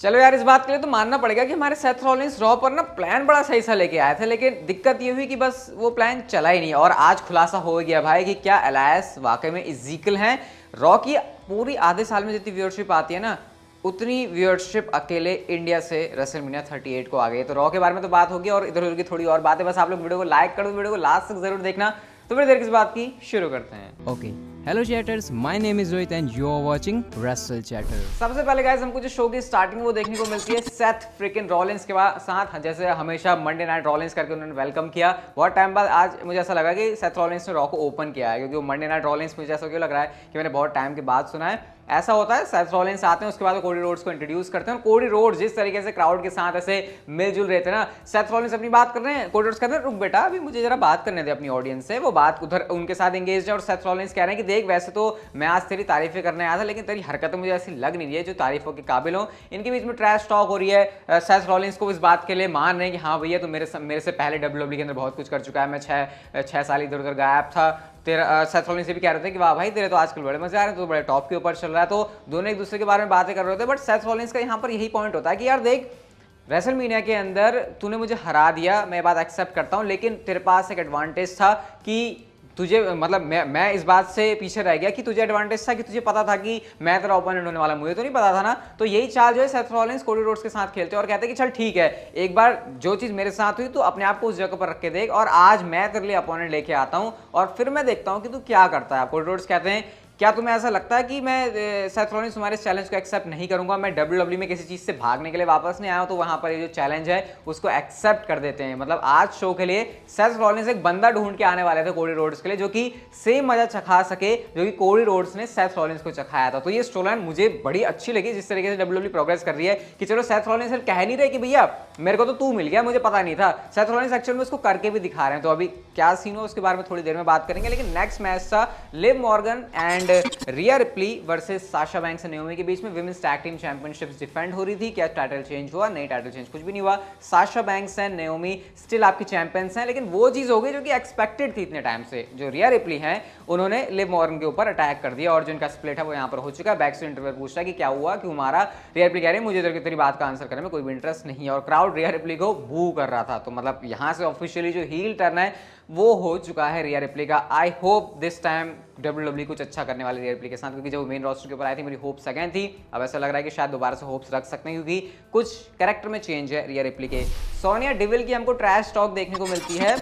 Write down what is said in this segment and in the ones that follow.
चलो यार, इस बात के लिए तो मानना पड़ेगा कि हमारे सेथ रॉलिंस रॉ पर ना प्लान बड़ा सही सा लेके आए थे, लेकिन दिक्कत ये हुई कि बस वो प्लान चला ही नहीं। और आज खुलासा हो गया भाई कि क्या एलायस वाकई में इज़ीकियल हैं। रॉ की पूरी आधे साल में जितनी व्यूअरशिप आती है ना, उतनी व्यूअरशिप अकेले इंडिया से रेसलमेनिया 38 को आ गई। तो रॉ के बारे में तो बात होगी और इधर उधर की थोड़ी और बात है। बस आप लोग वीडियो को लाइक कर दो, वीडियो को लास्ट तक जरूर देखना। तो फिर देर किस बात की, शुरू करते हैं। Okay. Hello chatters, my name is Rohit and you are watching Wrestle Chatter. सबसे पहले गाइस हमको जो शो की स्टार्टिंग वो देखने को मिलती है सेथ फ्रिकिन रॉलिंस के साथ। जैसे हमेशा मंडे नाइट रॉलिंस करके उन्होंने वेलकम किया। बहुत टाइम बाद आज मुझे ऐसा लगा कि सेथ रॉलिंस ने रॉ को ओपन किया है, क्योंकि वो मंडे नाइट रॉलिंस मुझे ऐसा क्यों लग रहा है कि मैंने बहुत टाइम के बाद सुना है। ऐसा होता है, सेथ रॉलिंस आते हैं, उसके बाद कोडी रोड्स को इंट्रोड्यूस करते हैं। और कोडी रोड्स जिस तरीके से क्राउड के साथ ऐसे मिलजुल रहे थे ना, सेथ रॉलिंस अपनी बात कर रहे हैं, कोडी रोड्स कहते हैं रुक बेटा अभी मुझे जरा बात करने दे अपनी ऑडियंस से। वो बात उधर उनके साथ एंगेज है और सेथ रॉलिंस कह रहे हैं कि देख वैसे तो मैं आज तेरी तारीफें करने आया था, लेकिन तेरी हरकतें मुझे ऐसी लग नहीं रही है जो तारीफों के काबिल हो। इनके बीच में ट्रैश टॉक हो रही है। सेथ रॉलिंस को इस बात के लिए मान रहे हैं कि हाँ भैया तो मेरे से पहले WWE के अंदर बहुत कुछ कर चुका है, मैं छह साल इधर उधर गायब था। तेरा सेथ रॉलिंस से भी कह रहे थे कि वाह भाई तेरे तो आजकल बड़े मजे आ रहे हैं, तो बड़े टॉप के ऊपर चल रहा है। तो दोनों एक दूसरे के बारे में बातें कर रहे होते हैं। बट सेथ रॉलिंस का यहाँ पर यही पॉइंट होता है कि यार देख, रेसलमेनिया के अंदर तूने मुझे हरा दिया, मैं बात एक्सेप्ट करता हूँ, लेकिन तेरे पास एक एडवांटेज था कि तुझे मतलब मैं इस बात से पीछे रह गया कि तुझे एडवांटेज था कि तुझे पता था कि मैं तेरा ओपोनेंट होने वाला, मुझे तो नहीं पता था ना। तो यही चाल जो है सेथ रॉलिंस कोडी रोड्स के साथ खेलते हैं और कहते हैं कि चल ठीक है, एक बार जो चीज़ मेरे साथ हुई तो अपने आप को उस जगह पर रख के देख, और आज मैं तेरे लिए अपोनेंट लेके आता हूँ और फिर मैं देखता हूँ कि तू क्या करता है। कोडी रोड्स कहते हैं क्या तुम्हें ऐसा लगता है कि मैं सेथ रॉलिंस तुम्हारे इस चैलेंज को एक्सेप्ट नहीं करूंगा, मैं WWE में किसी चीज़ से भागने के लिए वापस नहीं आया हूं, तो वहां पर ये जो चैलेंज है उसको एक्सेप्ट कर देते हैं। मतलब आज शो के लिए सेथ रॉलिंस एक बंदा ढूंढ के आने वाले थे कोडी रोड्स के लिए, जो कि सेम मजा चखा सके जो कि कोडी रोड्स ने सेथ रॉलिंस को चखाया था। तो ये स्टोरी मुझे बड़ी अच्छी लगी, जिस तरीके से WWE प्रोग्रेस कर रही है कि चलो सेथ रॉलिंस कह नहीं रहे कि भैया मेरे को तो तू मिल गया, मुझे पता नहीं था। सेथ रॉलिंस एक्चुअल में उसको करके भी दिखा रहे हैं। तो अभी क्या सीन हो उसके बारे में थोड़ी देर में बात करेंगे, लेकिन नेक्स्ट मैच था Liv Morgan and Riya replay versus Sasha banks and Naomi के बीच में women's tag team championships defend हो रही थी। क्या टाइटल चेंज हुआ? नहीं, टाइटल चेंज कुछ भी नहीं हुआ। Sasha banks and Naomi still आपकी चैंपियंस हैं, लेकिन वो चीज हो गई जो कि एक्सपेक्टेड थी इतने टाइम से। जो रिया रिप्ली हैं उन्होंने लिव मॉर्गन के ऊपर अटैक कर दिया और जो इनका स्प्लिट है वो यहाँ पर हो चुका है। बैक से इंटरव्यू पूछ रहा है कि क्या हुआ, क्यों मारा। रिया रिप्ली कह रही है मुझे तेरी बात का आंसर करने में कोई भी इंटरेस्ट नहीं है, और क्राउड रिया रिप्ली को बू कर रहा था। तो मतलब यहाँ से ऑफिशियली जो हील टर्न है वो हो चुका है रिया रिप्ली का। I hope this time WWE कुछ अच्छा करने वाले रिया रिप्ली के साथ, क्योंकि जब मेन रोस्टर के ऊपर आई थी मेरी होप्स अगेन थी। अब ऐसा लग रहा है कि शायद दोबारा से होप्स रख सकते हैं, क्योंकि कुछ कैरेक्टर में चेंज है रिया रिप्ली के। सोनिया डेविल की हमको ट्रैश टॉक देखने को मिलती है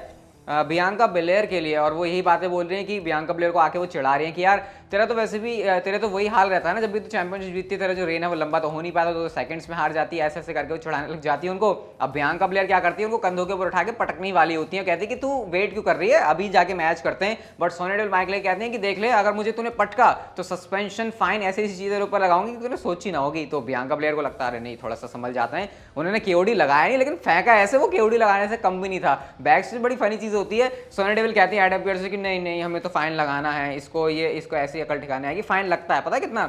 बियांका बेलेयर के लिए, और वो यही बातें बोल रही हैं कि बियांका बेलेयर को आके वो चिढ़ा रही हैं कि यार तेरा तो वैसे भी तेरे तो वही हाल रहता है ना, जब भी तो चैंपियनशिप जीतती है तेरा जो रेन है वो लंबा तो हो नहीं पाता, तो सेकंड्स में हार जाती है, ऐसे ऐसे करके वो चिढ़ाने लग जाती है उनको। अब बियांका बेलेयर क्या करती है, उनको कंधों के ऊपर उठा के पटकनी वाली होती है, कहती है कि तू वेट क्यों कर रही है, अभी जाके मैच करते हैं। बट सोनिया डेविल माइक कहते हैं कि देख ले, अगर मुझे तूने पटका तो सस्पेंशन फाइन ऐसी ऐसी चीजें ऊपर लगाऊंगी कि तूने सोची ना होगी। तो बियांका बेलेयर को लगता है नहीं, थोड़ा सा संभल जाते हैं। उन्होंने केओडी लगाया नहीं, लेकिन फेंका ऐसे वो केओडी लगाने से कम भी नहीं था। बैक से बड़ी फनी चीज होती है, सोनिया डेविल कहती है एडम पियर्स से कि नहीं हमें तो फाइन लगाना है, इसको ऐसी अकल ठिकाने आएगी। फाइन लगता है पता है कितना?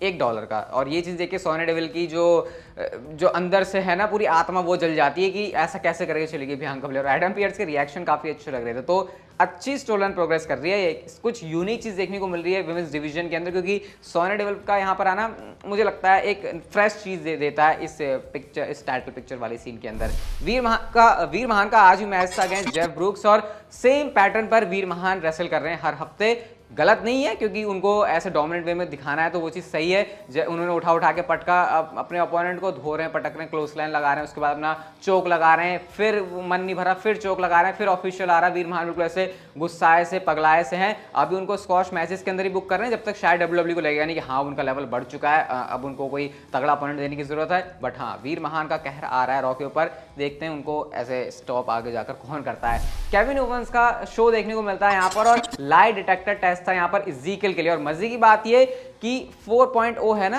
$1 का। और ये चीज़ देखिए सोनिया डेविल की जो अंदर से है ना पूरी आत्मा वो जल जाती है कि ऐसा कैसे करके चलेगी बियांका बेलेयर। और एडम पियर्स के रिएक्शन काफ़ी अच्छे लग रहे थे। तो अच्छी स्टोरी लाइन प्रोग्रेस कर रही है, कुछ यूनिक चीज़ देखने को मिल रही है विमेंस डिवीजन के अंदर, क्योंकि सोनिया डेविल का यहाँ पर आना मुझे लगता है एक फ्रेश चीज़ दे देता है इस टाइटल पिक्चर वाली सीन के अंदर। वीर महान का आज भी मैच था अगेंस्ट जेफ ब्रूक्स, और सेम पैटर्न पर वीर महान रेसल कर रहे हैं हर हफ्ते। गलत नहीं है, क्योंकि उनको ऐसे डोमिनेंट वे में दिखाना है तो वो चीज़ सही है। उन्होंने उठा के पटका, अपने ओपोनेंट को धो रहे हैं, पटक रहे हैं, क्लोज लाइन लगा रहे हैं, उसके बाद अपना चोक लगा रहे हैं, फिर मन नहीं भरा फिर चोक लगा रहे हैं, फिर ऑफिशियल आ रहा है। वीर महान बिल्कुल ऐसे गुस्साए से पगलाए से हैं। अभी उनको स्क्वॉश मैचेस के अंदर ही बुक कर रहे हैं, जब तक शायद WWE को लगेगा नहीं कि हाँ उनका लेवल बढ़ चुका है, अब उनको कोई तगड़ा ओपोनेंट देने की जरूरत है। बट हाँ, वीर महान का कहर आ रहा है रॉ के ऊपर, देखते हैं उनको ऐसे स्टॉप आगे जाकर कौन करता है। केविन ओवेंस का शो देखने को मिलता है यहाँ पर, और लाई डिटेक्टर टेस्ट था यहाँ पर इज़ीकियल के लिए। और मजे की बात ये कि 4.0 है ना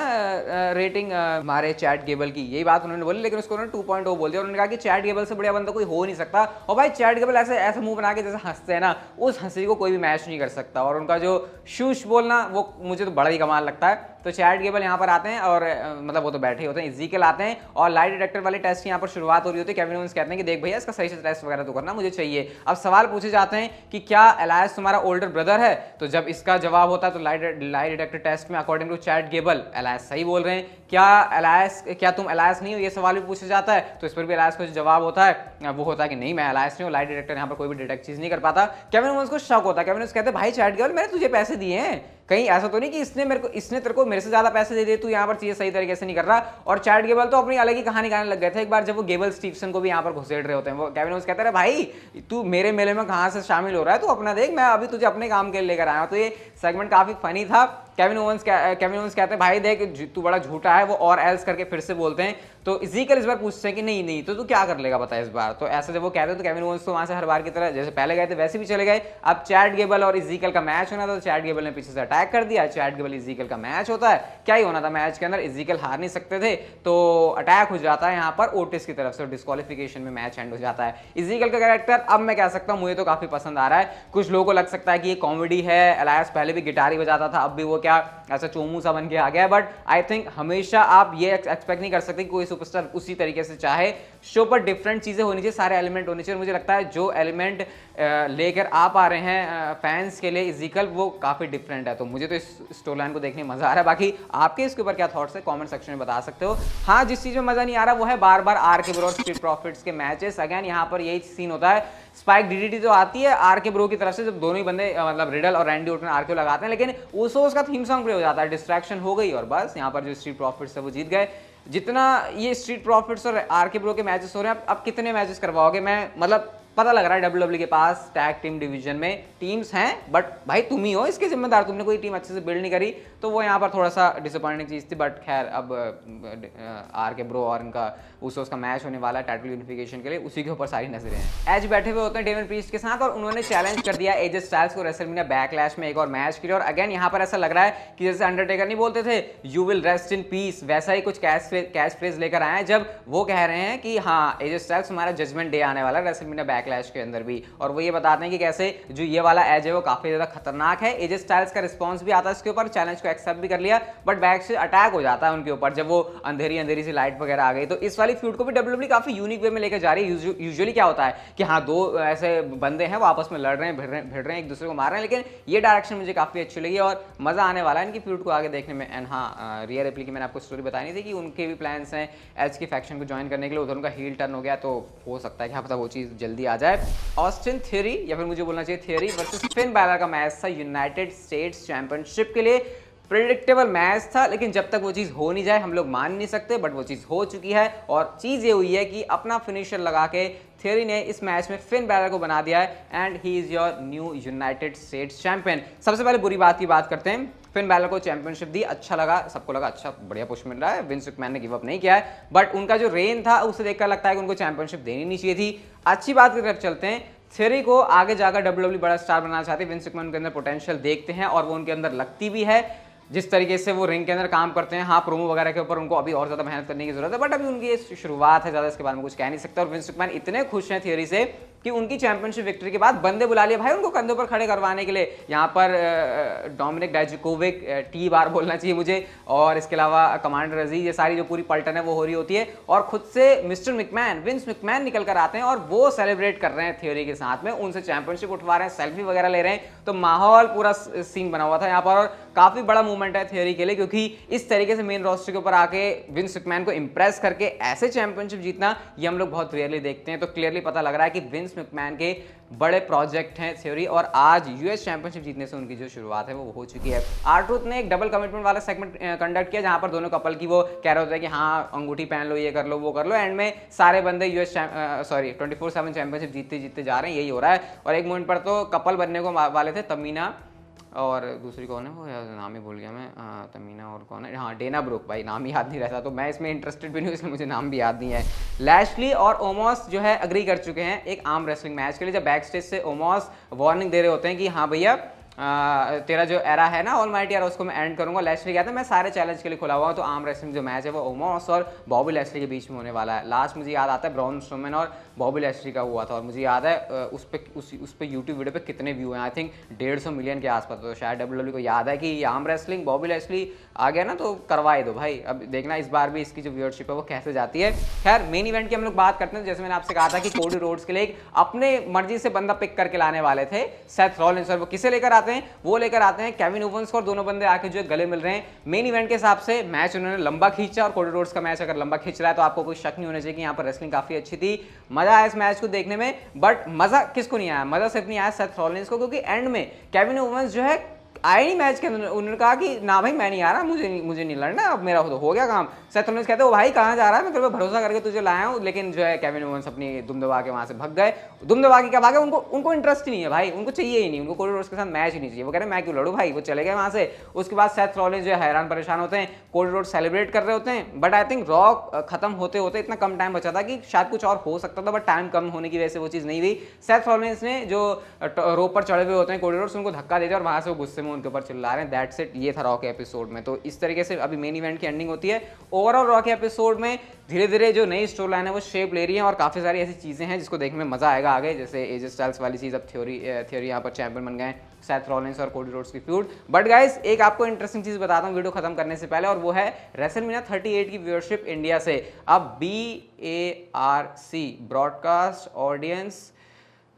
रेटिंग हमारे चैट गेबल की, यही बात उन्होंने बोली, लेकिन उसको उन्होंने 2.0 बोल दिया। उन्होंने कहा कि चैट गेबल से बढ़िया बंदा कोई हो नहीं सकता। और भाई चैट गेबल ऐसे मुंह बना के जैसे हंसते हैं ना, उस हंसी को कोई भी मैच नहीं कर सकता। और उनका जो शूश बोलना वो मुझे तो बड़ा ही कमाल लगता है। तो चैट गेबल यहाँ पर आते हैं और मतलब वो तो बैठे ही होते हैं, इज़ीकियल आते हैं और लाई डिटेक्टर वाले टेस्ट की यहाँ पर शुरुआत हो रही होती है। केविन ओवेंस कहते हैं कि देख भैया इसका सही से टेस्ट वगैरह तो करना, मुझे चाहिए। अब सवाल पूछे जाते हैं कि क्या एलायस तुम्हारा ओल्डर ब्रदर है, तो जब इसका जवाब होता है तो लाई डिटेक्टर टेस्ट इसमें अकॉर्डिंग टू चैट गेबल एलायस सही बोल रहे हैं। क्या तुम एलायस नहीं हो, ये सवाल भी पूछा जाता है, तो इस पर भी एलायस को जो जवाब होता है वो होता है कि नहीं मैं एलायस नहीं हूँ। लाई डिटेक्टर यहाँ पर कोई भी डिटेक्ट चीज नहीं कर पाता। केविन ओवेंस को शक होता है, केविन ओवेंस कहते हैं भाई चैट गेबल मैंने तुझे पैसे दिए हैं, कहीं ऐसा तो नहीं कि इसने तेरे को मेरे से ज्यादा पैसे दे दिए, तू यहाँ पर चीजें सही तरीके से नहीं कर रहा। और चैट गेबल तो अपनी अलग ही कहानी गाने लग गए थे एक बार जब वो गेबल स्टीफसन को भी यहाँ पर घुसेड़ रहे होते हैं। वो केविन ओवेंस कहता है भाई तू मेरे मेले में कहाँ से शामिल हो रहा है, तू अपना देख, मैं अभी तुझे अपने काम के लिए लेकर आया हूं। तो ये सेगमेंट काफी फनी था। केविन ओवेंस कहते हैं भाई देख तू बड़ा झूठा है, वो और एल्स करके फिर से बोलते हैं। तो इज़ीकल इस बार पूछते हैं कि नहीं तो तू क्या कर लेगा बता इस बार। तो ऐसा जब वो कहते हैं तो केविन ओवेंस तो वहां से हर बार की तरह जैसे पहले गए थे वैसे भी चले गए। अब चैट गेबल और इज़ीकल का मैच होना था, तो चैट गेबल ने पीछे से अटैक कर दिया। चैट गेबल इज़ीकल का मैच होता है, क्या ही होना था मैच के अंदर, इज़ीकल हार नहीं सकते थे, तो अटैक हो जाता है यहाँ पर ओटिस की तरफ से, डिस्क्वालिफिकेशन में मैच एंड हो जाता है। इज़ीकल का कैरेक्टर अब मैं कह सकता हूँ मुझे तो काफी पसंद आ रहा है। कुछ लोगों को लग सकता है कि ये कॉमेडी है, एलायस पहले भी गिटार ही बजाता था, अब भी वो क्या ऐसा चोमू सा बन के आ गया है। बट आई थिंक हमेशा आप ये एक्सपेक्ट नहीं कर सकते कि कोई सुपरस्टार उसी तरीके से चाहे। शो पर डिफरेंट चीजें होनी चाहिए, सारे एलिमेंट होने चाहिए। मुझे लगता है जो एलिमेंट लेकर आप आ रहे हैं फैंस के लिए इज़ीकल वो काफी डिफरेंट है। तो मुझे तो इस स्टोरी लाइन को देखने में मजा आ रहा है। बाकी आपके इसके ऊपर क्या थॉट्स है कमेंट सेक्शन में बता सकते हो। हाँ जिस चीज में मजा नहीं आ रहा वो है बार बार आरके ब्रो और स्ट्रीट प्रॉफिट्स के मैचेस। अगेन यहाँ पर यही सीन होता है, स्पाइक डीडीटी तो आती है आरके ब्रो की तरफ से जब दोनों ही बंदे मतलब रिडल और रैंडी ऑर्टन आरके लगाते हैं, लेकिन उसो का थीम सॉन्ग प्ले हो जाता है, डिस्ट्रैक्शन हो गई और बस यहाँ पर जो स्ट्रीट प्रॉफिट्स है वो जीत गए। जितना ये स्ट्रीट प्रॉफिट्स और आरके ब्रो के मैचेस हो रहे हैं, अब कितने मैचेस करवाओगे? मैं मतलब पता लग रहा है डब्ल्यूडब्ल्यू के पास टैग टीम डिवीजन में टीम्स हैं, बट भाई तुम ही हो इसके जिम्मेदार, तुमने कोई टीम अच्छे से बिल्ड नहीं करी, तो वो यहाँ पर थोड़ा सा डिसअपॉइंटिंग चीज़ थी। बट खैर अब आरके ब्रो और इनका उसका मैच होने वाला है टाइटल यूनिफिकेशन के लिए, उसी के ऊपर सारी नजरें हैं। एज बैठे हुए होते हैं डेमन प्रीस्ट के साथ और उन्होंने चैलेंज कर दिया एजे स्टाइल्स को रेसलमेनिया बैकलैश में एक और मैच के लिए। और अगेन यहाँ पर ऐसा लग रहा है कि जैसे अंडरटेकर नहीं बोलते थे you will rest in peace, वैसा ही कुछ कैच फ्रेज लेकर आए हैं जब वो कह रहे हैं कि हाँ एजे स्टाइल्स हमारा जजमेंट डे आने वाला है रेसलमेनिया बैकलैश के अंदर भी। और वो ये बताते हैं कि कैसे जो ये वाला एज है वो काफी ज्यादा खतरनाक है। एजे स्टाइल्स का रिस्पांस भी आता है इसके ऊपर, चैलेंज को एक्सेप्ट भी कर लिया, बट बैक से अटैक हो जाता है उनके ऊपर जब वो अंधेरी सी लाइट वगैरह आ गई। तो इस वाली फ्यूड को भी डब्ल्यूडब्ल्यू काफी यूनिक वे में लेकर जा रही है। यूजुअली क्या होता है कि हाँ दो ऐसे बंदे हैं वो आपस में लड़ रहे हैं, भिड़ रहे हैं, एक दूसरे को मार रहे हैं, लेकिन ये डायरेक्शन मुझे काफी अच्छी लगी और मजा आने वाला है इनकी फ्यूड को आगे देखने में। एंड हाँ रिया रिप्ली की मैंने आपको स्टोरी बताई नहीं थी कि उनके भी प्लान्स हैं एज की फैक्शन को ज्वाइन करने के लिए, उधर उनका हील टर्न हो गया, तो हो सकता है कि पता वो चीज जल्दी आ जाए। ऑस्टिन थियरी या फिर मुझे बोलना चाहिए थियरी वर्सेस फिन बैलर का मैच था यूनाइटेड स्टेट्स चैंपियनशिप के लिए। प्रेडिक्टेबल मैच था, लेकिन जब तक वो चीज़ हो नहीं जाए हम लोग मान नहीं सकते, बट वो चीज़ हो चुकी है और चीज़ ये हुई है कि अपना फिनिशर लगा के थियरी ने इस मैच में फिन बैलर को बना दिया है and he is your new United states champion. सबसे पहले बुरी बात की बात करते हैं, फिन बैलर को चैंपियनशिप दी, अच्छा लगा, सबको लगा अच्छा बढ़िया पुश मिल रहा है, विंस मैकमैन ने गिव अप नहीं किया है, बट उनका जो रेन था उसे देखकर लगता है कि उनको चैंपियनशिप देनी नहीं चाहिए थी। अच्छी बात की तरफ चलते हैं, थियरी को आगे जाकर डब्ल्यूडब्ल्यू बड़ा स्टार बनाना चाहते हैं, विंस मैकमैन उनके अंदर पोटेंशियल देखते हैं और वो उनके अंदर लगती भी है। जिस तरीके से वो रिंग के अंदर काम करते हैं, हाँ प्रोमो वगैरह के ऊपर उनको अभी और ज़्यादा मेहनत करने की जरूरत है, बट अभी उनकी ये शुरुआत है, ज़्यादा इसके बारे में कुछ कह नहीं सकता। और विंस मैकमैन इतने खुश हैं थियरी से कि उनकी चैंपियनशिप विक्ट्री के बाद बंदे बुला लिए भाई उनको कंधों पर खड़े करवाने के लिए। यहाँ पर डोमिनिक डाइजाकोविक टी बार बोलना चाहिए मुझे, और इसके अलावा कमांडर अजीज, ये सारी जो पूरी पलटन है वो हो रही होती है और खुद से मिस्टर मैकमैन विंस मैकमैन निकल कर आते हैं और वो सेलिब्रेट कर रहे हैं थियरी के साथ में, उनसे चैंपियनशिप उठवा रहे हैं, सेल्फी वगैरह ले रहे हैं। तो माहौल पूरा सीन बना हुआ था यहाँ पर और काफी बड़ा मूवमेंट है थियरी के लिए, क्योंकि इस तरीके से मेन रोस्टर के ऊपर आके विंस मैकमैन को इंप्रेस करके ऐसे चैंपियनशिप जीतना ये हम लोग बहुत रेयरली देखते हैं। तो क्लियरली पता लग रहा है कि विंस मैकमैन के बड़े प्रोजेक्ट हैं थियरी और आज यूएस चैंपियनशिप जीतने से उनकी जो शुरुआत है वो हो चुकी है। R-Truth ने एक डबल कमिटमेंट वाला सेगमेंट कंडक्ट किया जहां पर दोनों कपल की वो कह रहे होते हैं कि हाँ अंगूठी पहन लो, ये कर लो, वो कर लो, एंड में सारे बंदे यूएस 24/7 चैंपियनशिप जीतते जा रहे हैं, यही हो रहा है। और एक मोमेंट पर तो कपल बनने को वाले थे तमीना और दूसरी कौन है वो नाम ही भूल गया मैं, तमीना और कौन है, हाँ डेना ब्रुक, भाई नाम ही याद नहीं रहता, तो मैं इसमें इंटरेस्टेड भी नहीं हूँ इसलिए मुझे नाम भी याद नहीं है। लैशली और ओमोस जो है अग्री कर चुके हैं एक आर्म रेसलिंग मैच के लिए, जब बैक स्टेज से ओमोस वार्निंग दे रहे होते हैं कि हाँ भैया तेरा जो एरा है ना ऑलमाइटी एरा उसको मैं एंड करूंगा। लैशली कहता है मैं सारे चैलेंज के लिए खुला हुआ हूँ। तो आर्म रेसलिंग जो मैच है वो ओमोस और बॉबी लैशली के बीच में होने वाला है। लास्ट मुझे याद आता है ब्रॉन स्ट्रोमैन और बॉबी लैशली का हुआ था और मुझे याद है उस पर यूट्यूब वीडियो पे कितने व्यू हैं, आई थिंक 150 मिलियन के आसपास। तो शायद डब्ल्यूडब्ल्यू को याद है कि आर्म रेसलिंग बॉबी लैशली आ गया ना तो करवाए दो भाई। अब देखना इस बार भी इसकी जो व्यूअरशिप है वो कैसे जाती है। खैर मेन इवेंट की हम लोग बात करते हैं। जैसे मैंने आपसे कहा था कि कोडी रोड्स के लिए एक अपने मर्जी से बंदा पिक करके लाने वाले थे सेथ रॉलिंस, और वो किसे लेकर आते आते हैं वो लेकर आते हैं केविन ओवेंस को, और दोनों बंदे आके जो गले मिल रहे हैं। मेन इवेंट के हिसाब से मैच उन्होंने लंबा खींचा, और कोडी रोड्स का मैच अगर लंबा खींच रहा है तो आपको कोई शक नहीं होना चाहिए कि यहाँ पर रेसलिंग काफी अच्छी थी। मजा आया इस मैच को देखने में, बट मजा किसको नहीं आया? मजा सिर्फ नहीं आया सेथ रॉलिंस को, क्योंकि एंड में केविन ओवेंस जो है आए नहीं मैच के अंदर। उन्होंने कहा कि ना भाई मैं नहीं आ रहा, मुझे नहीं लड़ना, अब मेरा हो गया काम। सेथ रॉलिंस कहते हो भाई कहाँ जा रहा है, मैं तेरे पे भरोसा करके तुझे लाया हूँ, लेकिन जो है केविन ओवेंस अपनी दुम दबा के वहां से भाग गए। दुम दबा के क्या भागे? उनको इंटरेस्ट ही नहीं है भाई, उनको चाहिए ही नहीं, उनको कोडी रोड्स के साथ मैच ही नहीं चाहिए। वो कह रहे मैं क्यों लड़ूं भाई, वो चले गए वहां से। उसके बाद सेथ रॉलिंस जो है हैरान परेशान होते हैं, कोडी रोड्स सेलिब्रेट कर रहे होते हैं, बट आई थिंक रॉ खत्म होते होते इतना कम टाइम बचा था कि शायद कुछ और हो सकता था, बट टाइम कम होने की वजह से वो चीज़ नहीं हुई। सेथ रॉलिंस ने जो रोप पर चढ़े हुए होते हैं कोडी रोड्स, उनको धक्का दे दिया और वहां से वो गुस्से में उनके ऊपर चिल्ला रहे हैं। दैट्स इट, ये था रॉ के एपिसोड में। तो इस तरीके से अभी मेन इवेंट की एंडिंग होती है। ओवरऑल रॉ के एपिसोड में धीरे धीरे जो नई स्टोरी लाइन है वो शेप ले रही है, और काफी सारी ऐसी चीजें हैं जिसको देखने में मजा आएगा आगे, जैसे एज स्टाइल्स वाली चीज, अब थ्योरी यहाँ पर चैंपियन बन गए सेथ रॉलिंस और कोडी रोड्स की फ्यूड। बट गाइस एक आपको इंटरेस्टिंग चीज बताता हूँ वीडियो खत्म करने से पहले, और वो है रेसलमेनिया 38 की व्यूअरशिप इंडिया से अब BARC broadcast audience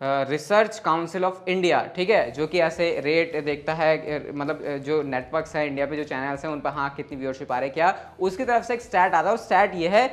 research council of India, ठीक है, जो कि ऐसे रेट देखता है, मतलब जो नेटवर्क्स है इंडिया पे, जो चैनल्स हैं उन पर हाँ कितनी व्यूअरशिप आ रही है क्या, उसकी तरफ से एक स्टैट आता है। और स्टैट ये है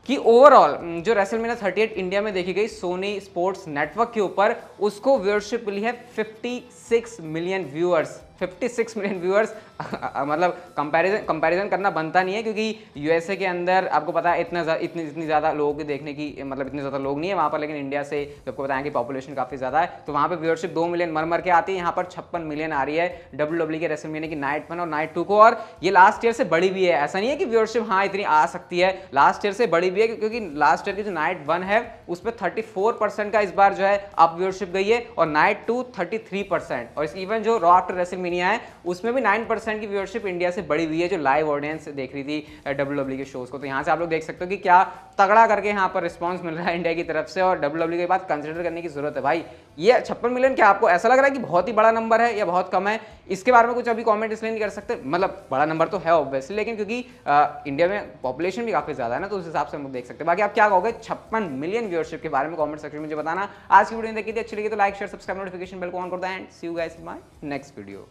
कि ओवरऑल जो रेसलमेनिया 38 इंडिया में देखी गई सोनी स्पोर्ट्स नेटवर्क के ऊपर, उसको व्यूअरशिप मिली है 56 मिलियन व्यूअर्स। 56 मिलियन व्यूअर्स मतलब कंपैरिजन करना बनता नहीं है, क्योंकि यूएसए के अंदर आपको पता है इतनी ज़्यादा लोगों के देखने की, मतलब इतने ज़्यादा लोग नहीं है वहाँ पर, लेकिन इंडिया से आपको बताएं कि पॉपुलेशन काफ़ी ज़्यादा है, तो वहाँ पे व्यूअरशिप 2 मिलियन मर के आती है। यहाँ पर 56 मिलियन आ रही है WWE के रेसलमेनिया की नाइट 1 और नाइट 2 को, और ये लास्ट ईयर से बड़ी भी है। ऐसा नहीं है कि व्यूअरशिप हाँ इतनी आ सकती है, लास्ट ईयर से बड़ी भी है, क्योंकि लास्ट ईयर की जो नाइट 1 है उस पर 34% का इस बार जो है अप व्यूअरशिप गई है, और नाइट 2 33%, और इवन जो रॉ आफ्टर रेसलमेनिया है उसमें भी 9% की व्यूअरशिप इंडिया से बड़ी हुई है, जो लाइव ऑडियंस देख रही थी WWE के शोज को। तो यहाँ से आप लोग देख सकते हो कि क्या तगड़ा करके यहाँ पर रिस्पांस मिल रहा है इंडिया की तरफ से, और WWE की बात कंसिडर करने की जरूरत है भाई। ये 56 मिलियन क्या आपको ऐसा लग रहा है कि बहुत ही बड़ा नंबर है या बहुत कम है? इसके बारे में कुछ अभी कमेंट इसलिए नहीं कर सकते, मतलब बड़ा नंबर तो है ऑब्वियसली, लेकिन क्योंकि इंडिया में पॉपुलेशन भी काफी ज्यादा है ना, तो उस हिसाब से हम लोग देख सकते हैं। बाकी आप क्या कहोगे 56 मिलियन व्यूअरशिप के बारे में? कमेंट सेक्शन में मुझे बताना। आज की वीडियो देखी थी, अच्छी लगी तो like share subscribe, notification bell को ऑन कर दो, and see you guys in my next video.